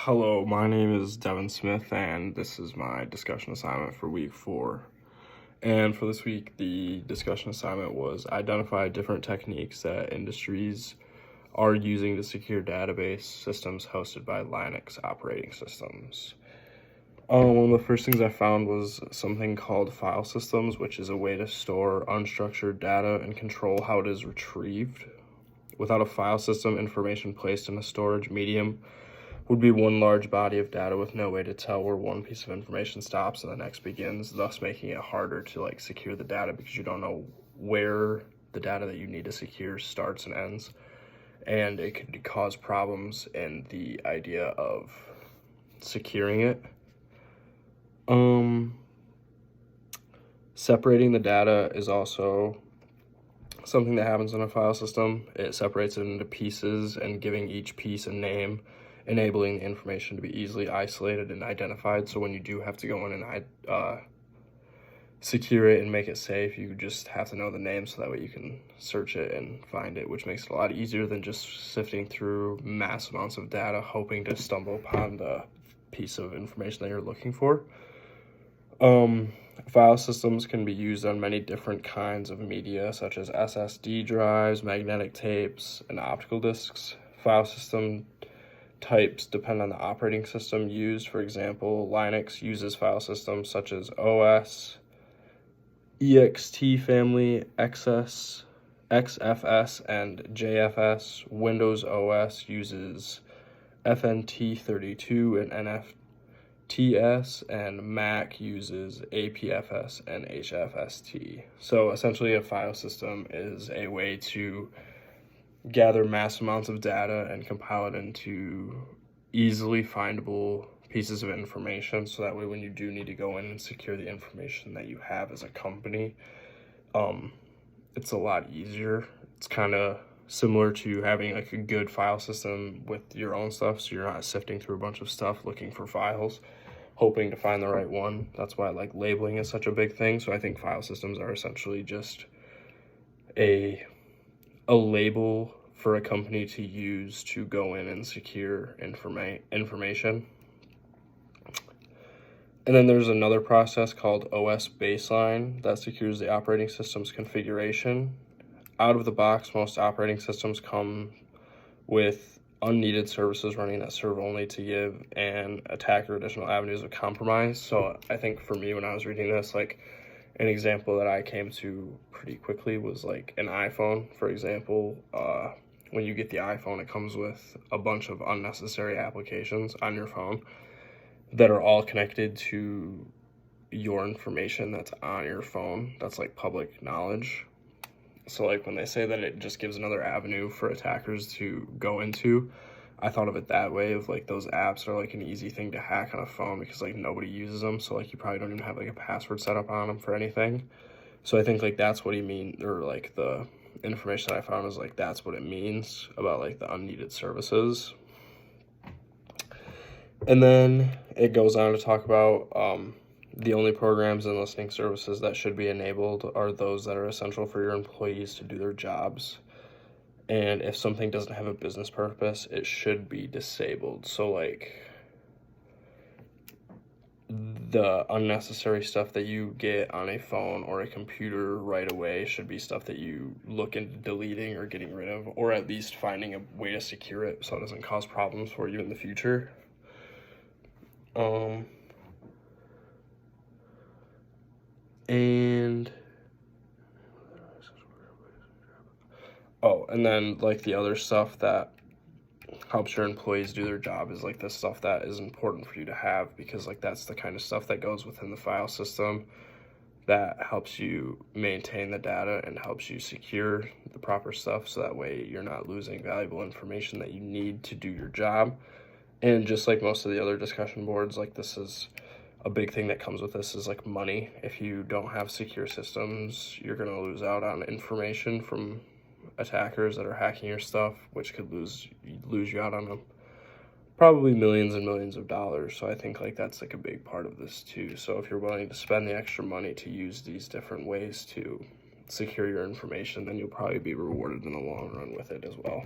Hello, my name is Devin Smith, and this is my discussion assignment for week 4. And for this week, the discussion assignment was identify different techniques that industries are using to secure database systems hosted by Linux operating systems. One of the first things I found was something called file systems, which is a way to store unstructured data and control how it is retrieved. Without a file system, information placed in a storage medium would be one large body of data with no way to tell where one piece of information stops and the next begins, thus making it harder to secure the data because you don't know where the data that you need to secure starts and ends. And it could cause problems in the idea of securing it. Separating the data is also something that happens in a file system. It separates it into pieces and giving each piece a name, enabling the information to be easily isolated and identified. So when you do have to go in and secure it and make it safe, you just have to know the name so that way you can search it and find it, which makes it a lot easier than just sifting through mass amounts of data hoping to stumble upon the piece of information that you're looking for. File systems can be used on many different kinds of media, such as SSD drives, magnetic tapes, and optical discs. File system types depend on the operating system used. For example, Linux uses file systems such as OS, EXT family, XS, XFS, and JFS. Windows OS uses FNT32 and NFTS, and Mac uses APFS and HFST. So essentially a file system is a way to gather mass amounts of data and compile it into easily findable pieces of information, so that way when you do need to go in and secure the information that you have as a company, it's a lot easier. It's kind of similar to having a good file system with your own stuff, so you're not sifting through a bunch of stuff looking for files, hoping to find the right one. That's why labeling is such a big thing. So I think file systems are essentially just a label for a company to use to go in and secure information. And then there's another process called OS baseline that secures the operating system's configuration. Out of the box, most operating systems come with unneeded services running that serve only to give an attacker additional avenues of compromise. So I think for me, when I was reading this, an example that I came to pretty quickly was an iPhone, for example. When you get the iPhone, it comes with a bunch of unnecessary applications on your phone that are all connected to your information that's on your phone. That's public knowledge. So when they say that it just gives another avenue for attackers to go into, I thought of it that way, of those apps are an easy thing to hack on a phone because nobody uses them. So you probably don't even have a password set up on them for anything. So I think that's what he means, or the information that I found is that's what it means about the unneeded services. And then it goes on to talk about the only programs and listening services that should be enabled are those that are essential for your employees to do their jobs. And if something doesn't have a business purpose, it should be disabled. So the unnecessary stuff that you get on a phone or a computer right away should be stuff that you look into deleting or getting rid of, or at least finding a way to secure it so it doesn't cause problems for you in the future. And then the other stuff that helps your employees do their job is the stuff that is important for you to have, because that's the kind of stuff that goes within the file system that helps you maintain the data and helps you secure the proper stuff, so that way you're not losing valuable information that you need to do your job. And just like most of the other discussion boards, this is a big thing that comes with this is money. If you don't have secure systems, you're going to lose out on information from attackers that are hacking your stuff, which could lose you out on probably millions and millions of dollars. So I think that's a big part of this too. So if you're willing to spend the extra money to use these different ways to secure your information, then you'll probably be rewarded in the long run with it as well.